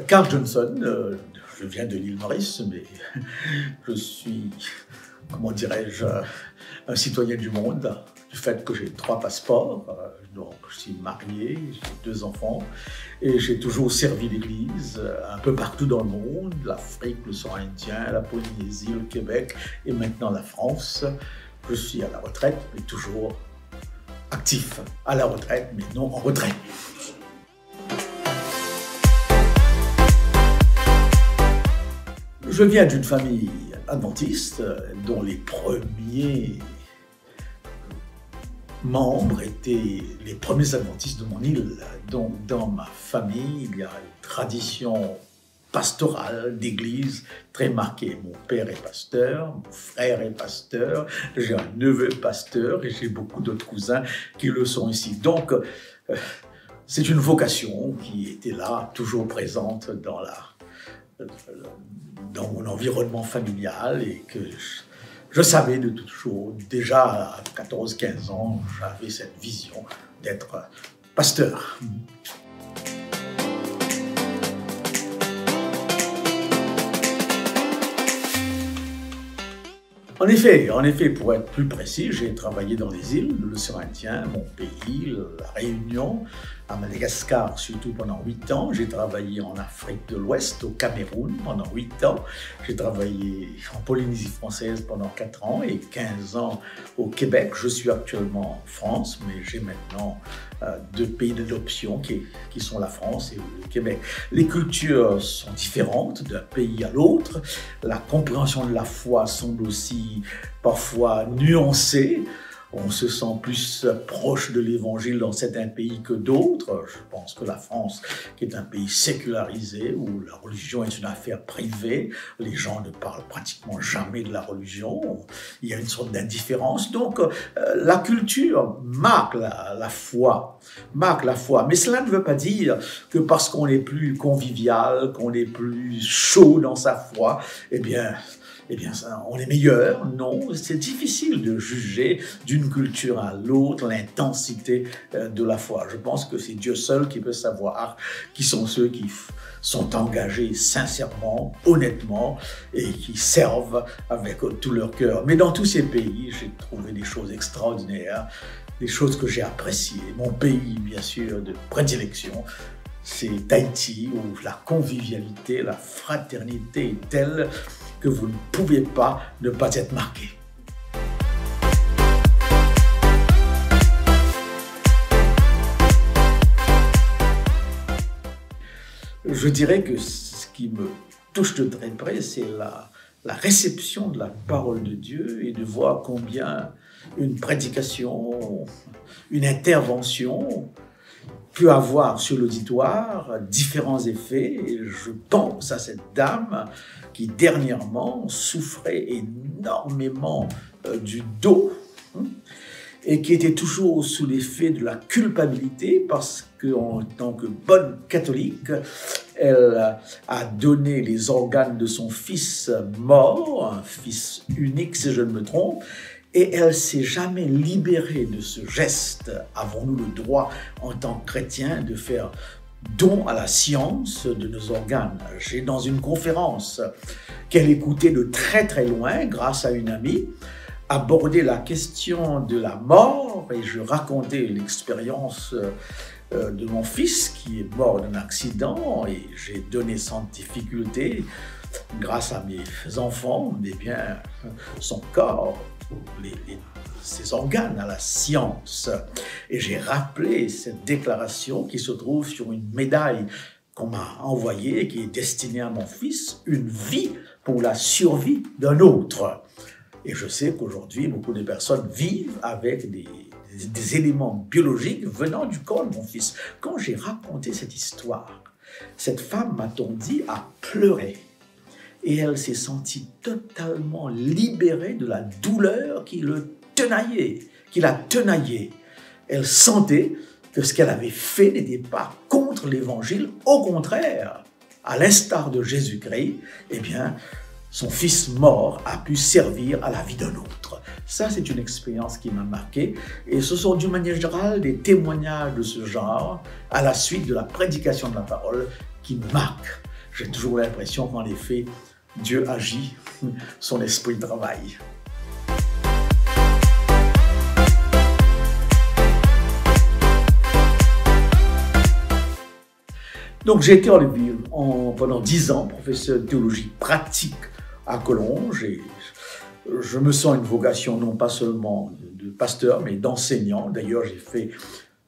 Carl Johnson, je viens de l'île Maurice, mais je suis, comment dirais-je, un citoyen du monde, du fait que j'ai 3 passeports, donc je suis marié, j'ai 2 enfants, et j'ai toujours servi l'Église un peu partout dans le monde, l'Afrique, l'océan Indien, la Polynésie, le Québec, et maintenant la France. Je suis à la retraite, mais toujours actif, à la retraite, mais non en retrait. Je viens d'une famille adventiste dont les premiers membres étaient les premiers adventistes de mon île. Donc dans ma famille, il y a une tradition pastorale d'église très marquée. Mon père est pasteur, mon frère est pasteur, j'ai un neveu pasteur et j'ai beaucoup d'autres cousins qui le sont ici. Donc c'est une vocation qui était là, toujours présente dans mon environnement familial et que je savais de toujours, déjà à 14-15 ans, j'avais cette vision d'être pasteur. En effet, pour être plus précis, j'ai travaillé dans les îles de l'océan Indien, mon pays, la Réunion, à Madagascar surtout pendant 8 ans. J'ai travaillé en Afrique de l'Ouest, au Cameroun pendant 8 ans. J'ai travaillé en Polynésie française pendant 4 ans et 15 ans au Québec. Je suis actuellement en France, mais j'ai maintenant 2 pays d'adoption qui sont la France et le Québec. Les cultures sont différentes d'un pays à l'autre. La compréhension de la foi semble aussi parfois nuancée. On se sent plus proche de l'évangile dans certains pays que d'autres. Je pense que la France, qui est un pays sécularisé, où la religion est une affaire privée, les gens ne parlent pratiquement jamais de la religion, il y a une sorte d'indifférence. Donc la culture marque la foi, mais cela ne veut pas dire que parce qu'on est plus convivial, qu'on est plus chaud dans sa foi, eh bien on est meilleur. Non, c'est difficile de juger d'une culture à l'autre l'intensité de la foi. Je pense que c'est Dieu seul qui peut savoir qui sont ceux qui sont engagés sincèrement, honnêtement et qui servent avec tout leur cœur. Mais dans tous ces pays, j'ai trouvé des choses extraordinaires, des choses que j'ai appréciées. Mon pays, bien sûr, de prédilection, c'est Haïti, où la convivialité, la fraternité est telle que vous ne pouvez pas ne pas être marqué. Je dirais que ce qui me touche de très près, c'est la réception de la parole de Dieu et de voir combien une prédication, une intervention peut avoir sur l'auditoire différents effets. Et je pense à cette dame qui dernièrement souffrait énormément du dos et qui était toujours sous l'effet de la culpabilité parce qu'en tant que bonne catholique, elle a donné les organes de son fils mort, un fils unique si je ne me trompe, et elle ne s'est jamais libérée de ce geste. Avons-nous le droit en tant que chrétiens de faire don à la science de nos organes? J'ai dans une conférence qu'elle écoutait de très très loin grâce à une amie, abordé la question de la mort et je racontais l'expérience de mon fils qui est mort d'un accident et j'ai donné sans difficulté, grâce à mes enfants, eh bien, son corps, ses organes à la science. Et j'ai rappelé cette déclaration qui se trouve sur une médaille qu'on m'a envoyée, qui est destinée à mon fils, une vie pour la survie d'un autre. Et je sais qu'aujourd'hui, beaucoup de personnes vivent avec des éléments biologiques venant du corps de mon fils. Quand j'ai raconté cette histoire, cette femme, m'a-t-on dit, a pleuré. Et elle s'est sentie totalement libérée de la douleur qui le tenaillait, qui la tenaillait. Elle sentait que ce qu'elle avait fait n'était pas contre l'Évangile. Au contraire, à l'instar de Jésus-Christ, eh bien, son fils mort a pu servir à la vie d'un autre. Ça, c'est une expérience qui m'a marqué. Et ce sont d'une manière générale des témoignages de ce genre à la suite de la prédication de la parole qui me marquent. J'ai toujours l'impression qu'en effet, Dieu agit, son esprit travaille. Donc j'ai été pendant 10 ans professeur de théologie pratique à Collonges et je me sens une vocation non pas seulement de pasteur mais d'enseignant. D'ailleurs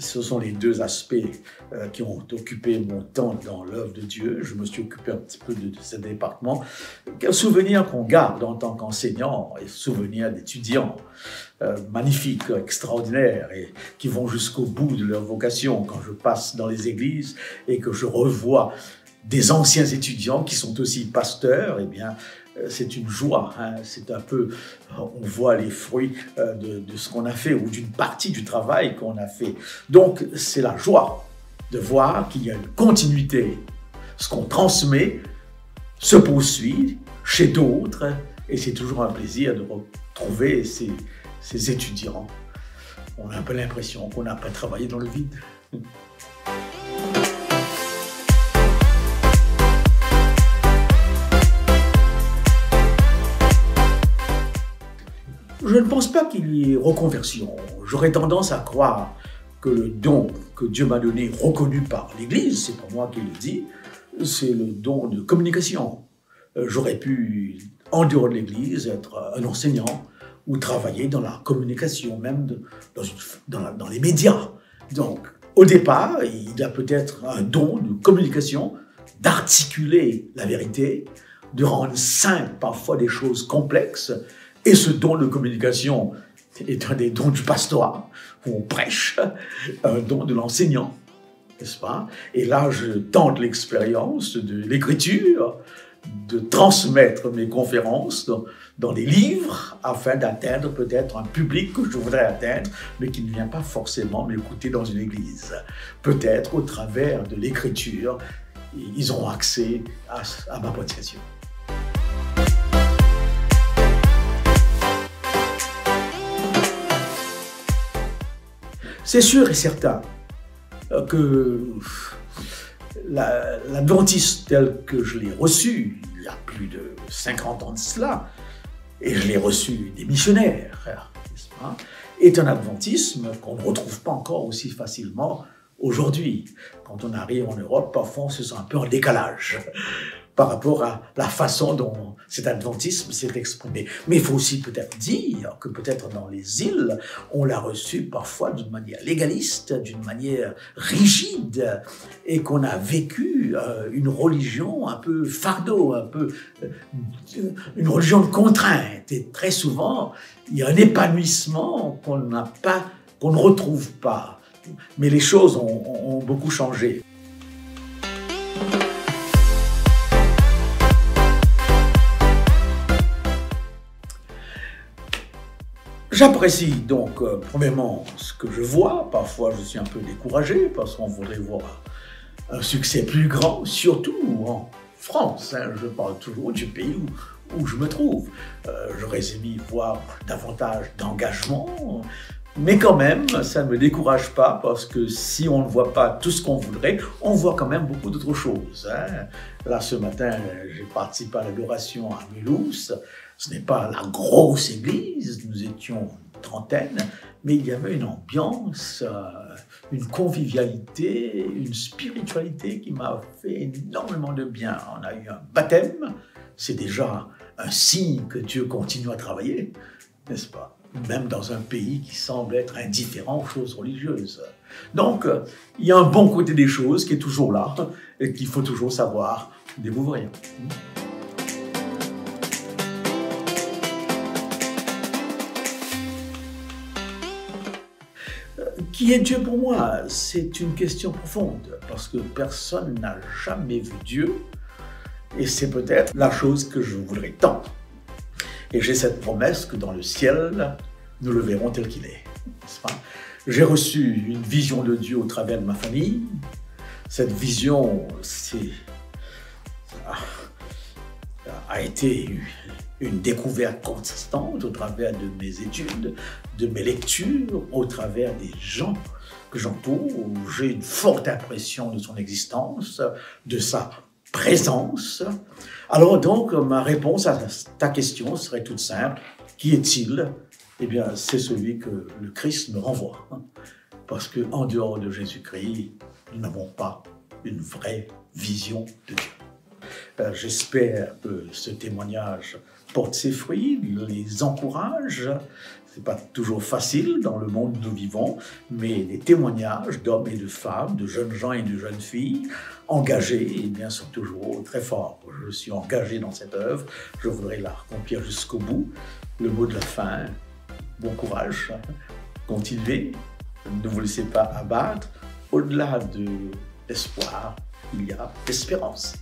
ce sont les deux aspects qui ont occupé mon temps dans l'œuvre de Dieu. Je me suis occupé un petit peu de ce département. Quel souvenir qu'on garde en tant qu'enseignant et souvenir d'étudiants magnifiques, extraordinaires et qui vont jusqu'au bout de leur vocation. Quand je passe dans les églises et que je revois des anciens étudiants qui sont aussi pasteurs, eh bien, c'est une joie, hein. C'est un peu, on voit les fruits de ce qu'on a fait ou d'une partie du travail qu'on a fait. Donc, c'est la joie de voir qu'il y a une continuité. Ce qu'on transmet se poursuit chez d'autres et c'est toujours un plaisir de retrouver ces étudiants. On a un peu l'impression qu'on n'a pas travaillé dans le vide. Je ne pense pas qu'il y ait reconversion. J'aurais tendance à croire que le don que Dieu m'a donné, reconnu par l'Église, c'est pas moi qui le dis, c'est le don de communication. J'aurais pu, en dehors de l'Église, être un enseignant ou travailler dans la communication, même dans les médias. Donc, au départ, il y a peut-être un don de communication, d'articuler la vérité, de rendre simple parfois des choses complexes. Et ce don de communication est un des dons du pastorat, où on prêche, un don de l'enseignant, n'est-ce pas? Et là, je tente l'expérience de l'écriture, de transmettre mes conférences dans les livres, afin d'atteindre peut-être un public que je voudrais atteindre, mais qui ne vient pas forcément m'écouter dans une église. Peut-être au travers de l'écriture, ils auront accès à ma prédication. C'est sûr et certain que l'adventiste tel que je l'ai reçu, il y a plus de 50 ans de cela, et je l'ai reçu des missionnaires, n'est-ce pas, est un adventisme qu'on ne retrouve pas encore aussi facilement aujourd'hui. Quand on arrive en Europe, parfois on se sent un peu en décalage par rapport à la façon dont cet adventisme s'est exprimé. Mais il faut aussi peut-être dire que peut-être dans les îles, on l'a reçu parfois d'une manière légaliste, d'une manière rigide, et qu'on a vécu une religion un peu fardeau, une religion de contrainte. Et très souvent, il y a un épanouissement qu'on ne retrouve pas. Mais les choses ont beaucoup changé. J'apprécie donc, premièrement, ce que je vois. Parfois, je suis un peu découragé parce qu'on voudrait voir un succès plus grand, surtout en France. Hein. Je parle toujours du pays où je me trouve. J'aurais aimé voir davantage d'engagement, mais quand même, ça ne me décourage pas parce que si on ne voit pas tout ce qu'on voudrait, on voit quand même beaucoup d'autres choses. Hein. Là, ce matin, j'ai participé à l'adoration à Mulhouse. Ce n'est pas la grosse église, nous étions une trentaine, mais il y avait une ambiance, une convivialité, une spiritualité qui m'a fait énormément de bien. On a eu un baptême, c'est déjà un signe que Dieu continue à travailler, n'est-ce pas? Même dans un pays qui semble être indifférent aux choses religieuses. Donc, il y a un bon côté des choses qui est toujours là et qu'il faut toujours savoir découvrir. Qui est Dieu pour moi? C'est une question profonde, parce que personne n'a jamais vu Dieu, et c'est peut-être la chose que je voudrais tant. Et j'ai cette promesse que dans le ciel, nous le verrons tel qu'il est. n'est-ce pas? J'ai reçu une vision de Dieu au travers de ma famille. Cette vision a été une découverte constante au travers de mes études, de mes lectures, au travers des gens que j'entoure. J'ai une forte impression de son existence, de sa présence. Alors donc, ma réponse à ta question serait toute simple. Qui est-il? Eh bien, c'est celui que le Christ me renvoie. Parce qu'en dehors de Jésus-Christ, nous n'avons pas une vraie vision de Dieu. J'espère que ce témoignage porte ses fruits, les encourage. Ce n'est pas toujours facile dans le monde où nous vivons, mais les témoignages d'hommes et de femmes, de jeunes gens et de jeunes filles, engagés, eh bien, sont toujours très forts. Je suis engagé dans cette œuvre, je voudrais la accomplir jusqu'au bout. Le mot de la fin, bon courage, continuez, ne vous laissez pas abattre. Au-delà de l'espoir, il y a l'espérance.